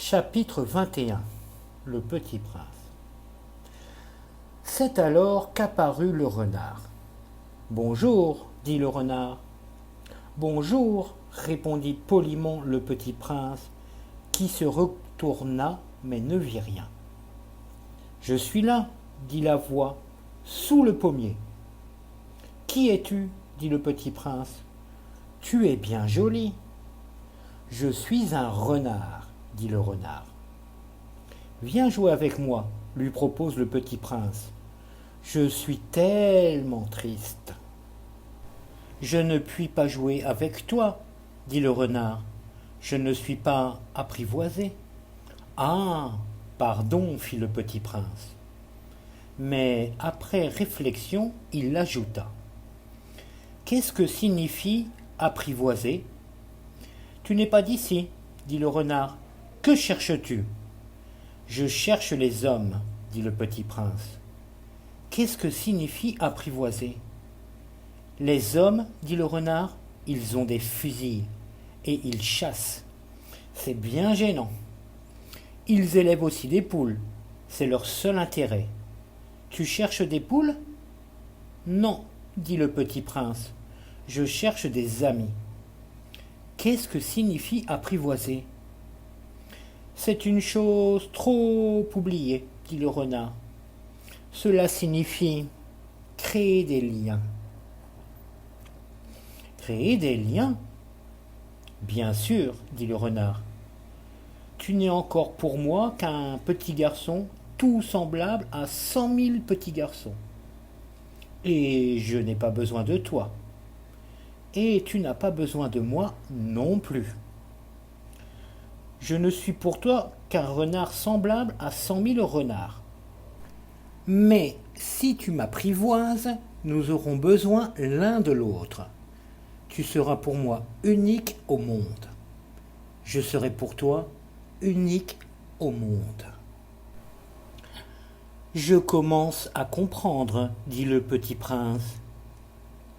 Chapitre 21. Le Petit Prince. C'est alors qu'apparut le renard. « Bonjour, dit le renard. »« Bonjour, répondit poliment le petit prince, qui se retourna mais ne vit rien. « Je suis là, dit la voix, sous le pommier. »« Qui es-tu ? dit le petit prince. »« Tu es bien joli. »« Je suis un renard, dit le renard. »« Viens jouer avec moi, lui propose le petit prince. Je suis tellement triste. »« Je ne puis pas jouer avec toi, dit le renard. Je ne suis pas apprivoisé. »« Ah, pardon, fit le petit prince. » Mais après réflexion, il ajouta. « Qu'est-ce que signifie apprivoiser ? » ?»« Tu n'es pas d'ici, dit le renard. Que cherches-tu ? » ?»« Je cherche les hommes, dit le petit prince. »« Qu'est-ce que signifie apprivoiser ? » ?»« Les hommes, dit le renard, ils ont des fusils et ils chassent. C'est bien gênant. Ils élèvent aussi des poules, c'est leur seul intérêt. Tu cherches des poules ? Non, dit le petit prince, je cherche des amis. Qu'est-ce que signifie apprivoiser ? C'est une chose trop oubliée, dit le renard. Cela signifie créer des liens. Créer des liens ? Bien sûr, dit le renard. Tu n'es encore pour moi qu'un petit garçon tout semblable à 100 000 petits garçons. Et je n'ai pas besoin de toi. Et tu n'as pas besoin de moi non plus. Je ne suis pour toi qu'un renard semblable à 100 000 renards. Mais si tu m'apprivoises, nous aurons besoin l'un de l'autre. Tu seras pour moi unique au monde. Je serai pour toi unique au monde. Je commence à comprendre, dit le petit prince.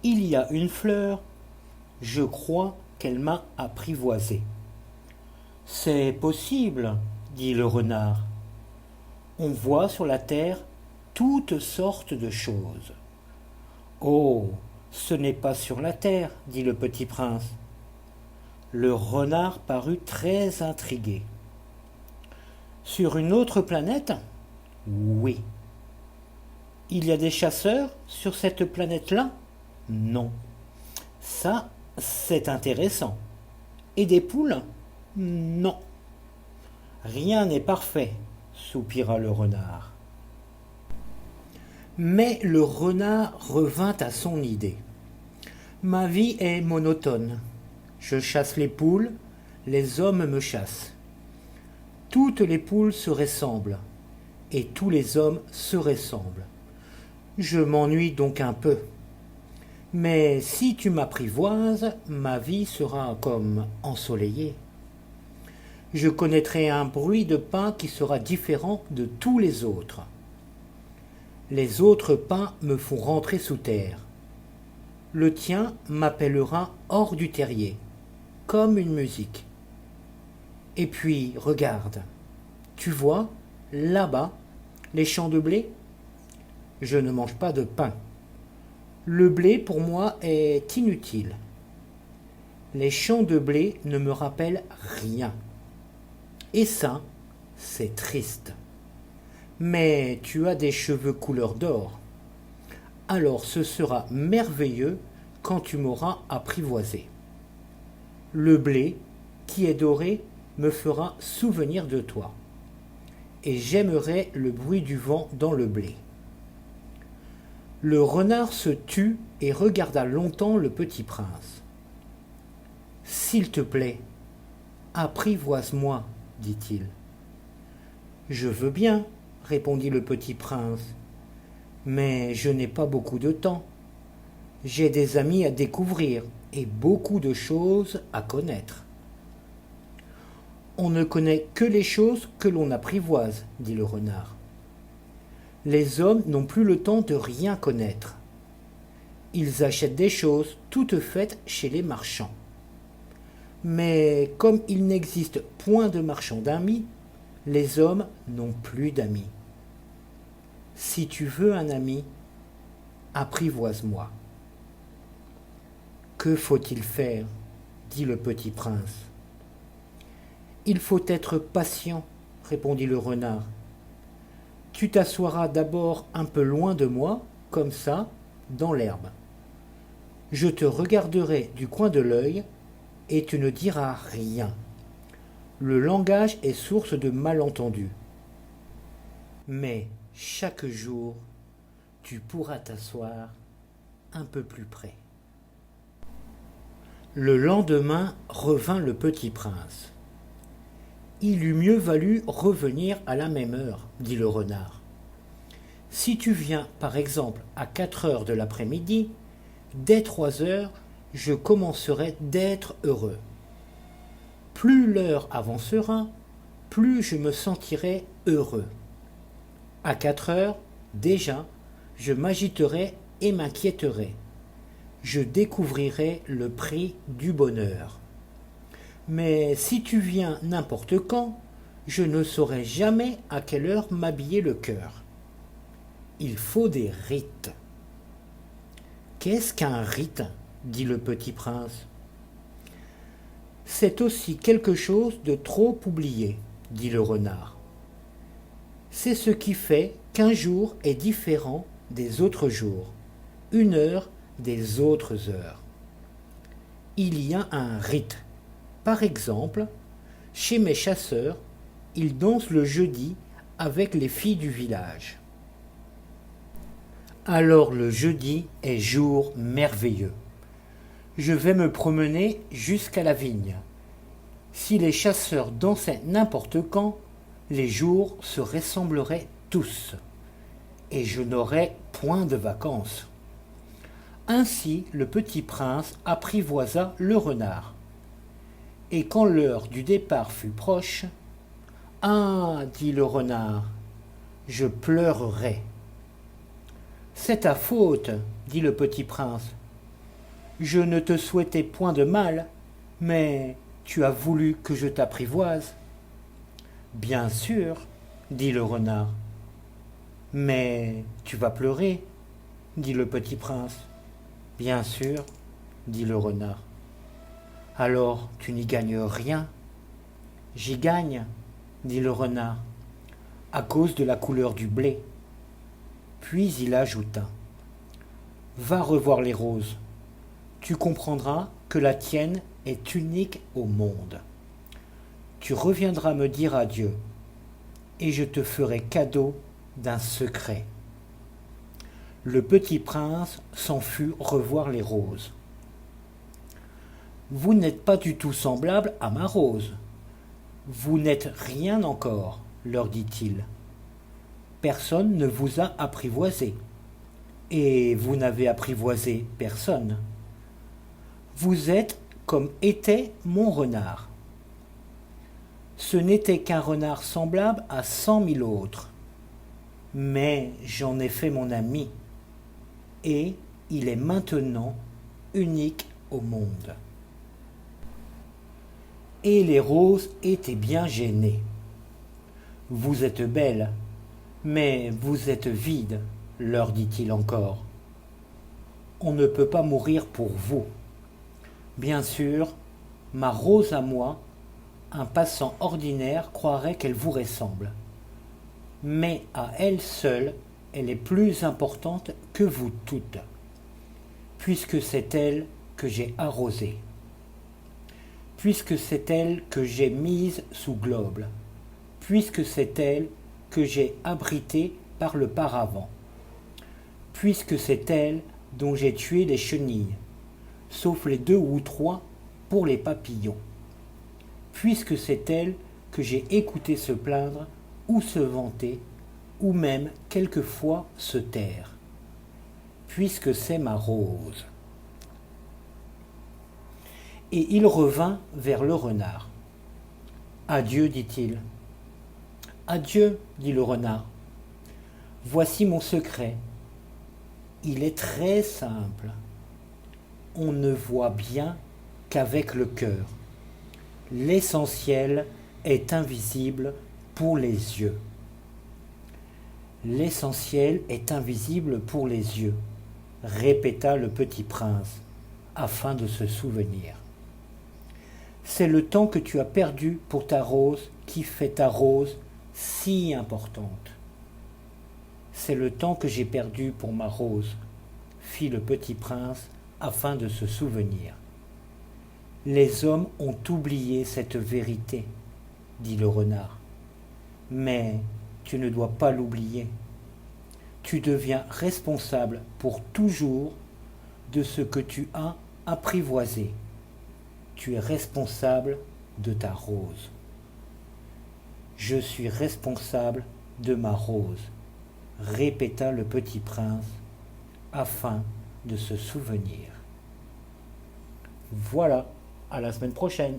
Il y a une fleur, je crois qu'elle m'a apprivoisé. C'est possible, dit le renard. On voit sur la terre toutes sortes de choses. Oh, ce n'est pas sur la terre, dit le petit prince. Le renard parut très intrigué. Sur une autre planète ? Oui. Il y a des chasseurs sur cette planète-là ? Non. Ça, c'est intéressant. Et des poules ? Non. Rien n'est parfait, soupira le renard. Mais le renard revint à son idée. Ma vie est monotone. Je chasse les poules, les hommes me chassent. Toutes les poules se ressemblent, et tous les hommes se ressemblent. Je m'ennuie donc un peu. Mais si tu m'apprivoises, ma vie sera comme ensoleillée. Je connaîtrai un bruit de pain qui sera différent de tous les autres. Les autres pains me font rentrer sous terre. Le tien m'appellera hors du terrier, comme une musique. Et puis, regarde, tu vois, là-bas, les champs de blé ? Je ne mange pas de pain. Le blé, pour moi, est inutile. Les champs de blé ne me rappellent rien. Et ça, c'est triste. Mais tu as des cheveux couleur d'or. Alors ce sera merveilleux quand tu m'auras apprivoisé. Le blé, qui est doré, me fera souvenir de toi. Et j'aimerais le bruit du vent dans le blé. Le renard se tut et regarda longtemps le petit prince. « S'il te plaît, apprivoise-moi, dit-il. »« Je veux bien, répondit le petit prince, mais je n'ai pas beaucoup de temps. J'ai des amis à découvrir et beaucoup de choses à connaître. »« On ne connaît que les choses que l'on apprivoise, dit le renard. Les hommes n'ont plus le temps de rien connaître. Ils achètent des choses toutes faites chez les marchands. Mais comme il n'existe point de marchand d'amis, les hommes n'ont plus d'amis. Si tu veux un ami, apprivoise-moi. Que faut-il faire? Dit le petit prince. Il faut être patient, répondit le renard. Tu t'assoiras d'abord un peu loin de moi, comme ça, dans l'herbe. Je te regarderai du coin de l'œil et tu ne diras rien. Le langage est source de malentendus. Mais chaque jour, tu pourras t'asseoir un peu plus près. Le lendemain revint le petit prince. Il eût mieux valu revenir à la même heure, dit le renard. Si tu viens, par exemple, à 4 heures de l'après-midi, dès 3 heures, je commencerai d'être heureux. Plus l'heure avancera, plus je me sentirai heureux. À 4 heures, déjà, je m'agiterai et m'inquiéterai. Je découvrirai le prix du bonheur. Mais si tu viens n'importe quand, je ne saurai jamais à quelle heure m'habiller le cœur. Il faut des rites. Qu'est-ce qu'un rite? Dit le petit prince. C'est aussi quelque chose de trop oublié, dit le renard. C'est ce qui fait qu'un jour est différent des autres jours, une heure des autres heures. Il y a un rite. Par exemple, chez mes chasseurs, ils dansent le jeudi avec les filles du village. Alors le jeudi est jour merveilleux. Je vais me promener jusqu'à la vigne. Si les chasseurs dansaient n'importe quand, les jours se ressembleraient tous, et je n'aurais point de vacances. Ainsi le petit prince apprivoisa le renard. Et quand l'heure du départ fut proche, « Ah, dit le renard, je pleurerai. »« C'est ta faute, dit le petit prince. Je ne te souhaitais point de mal, mais tu as voulu que je t'apprivoise. »« Bien sûr, dit le renard. »« Mais tu vas pleurer, dit le petit prince. »« Bien sûr, dit le renard. »« Alors tu n'y gagnes rien. »« J'y gagne, dit le renard, à cause de la couleur du blé. » Puis il ajouta, « Va revoir les roses. Tu comprendras que la tienne est unique au monde. Tu reviendras me dire adieu, et je te ferai cadeau d'un secret. » Le petit prince s'en fut revoir les roses. « Vous n'êtes pas du tout semblable à ma rose. Vous n'êtes rien encore, leur dit-il. Personne ne vous a apprivoisé, et vous n'avez apprivoisé personne. Vous êtes comme était mon renard. Ce n'était qu'un renard semblable à 100 000 autres, mais j'en ai fait mon ami, et il est maintenant unique au monde. » Et les roses étaient bien gênées. « Vous êtes belle, mais vous êtes vide, leur dit-il encore. On ne peut pas mourir pour vous. Bien sûr, ma rose à moi, un passant ordinaire croirait qu'elle vous ressemble. Mais à elle seule, elle est plus importante que vous toutes, puisque c'est elle que j'ai arrosée, puisque c'est elle que j'ai mise sous globe, puisque c'est elle que j'ai abritée par le paravent, puisque c'est elle dont j'ai tué les chenilles, sauf les 2 ou 3 pour les papillons, puisque c'est elle que j'ai écouté se plaindre ou se vanter, ou même quelquefois se taire, puisque c'est ma rose. » Et il revint vers le renard. « Adieu, dit-il. »« Adieu, dit le renard. Voici mon secret. Il est très simple. On ne voit bien qu'avec le cœur. L'essentiel est invisible pour les yeux. L'essentiel est invisible pour les yeux, répéta le petit prince, afin de se souvenir. C'est le temps que tu as perdu pour ta rose qui fait ta rose si importante. C'est le temps que j'ai perdu pour ma rose, fit le petit prince afin de se souvenir. Les hommes ont oublié cette vérité, dit le renard. Mais tu ne dois pas l'oublier. Tu deviens responsable pour toujours de ce que tu as apprivoisé. Tu es responsable de ta rose. Je suis responsable de ma rose, répéta le petit prince, afin de se souvenir. Voilà, à la semaine prochaine.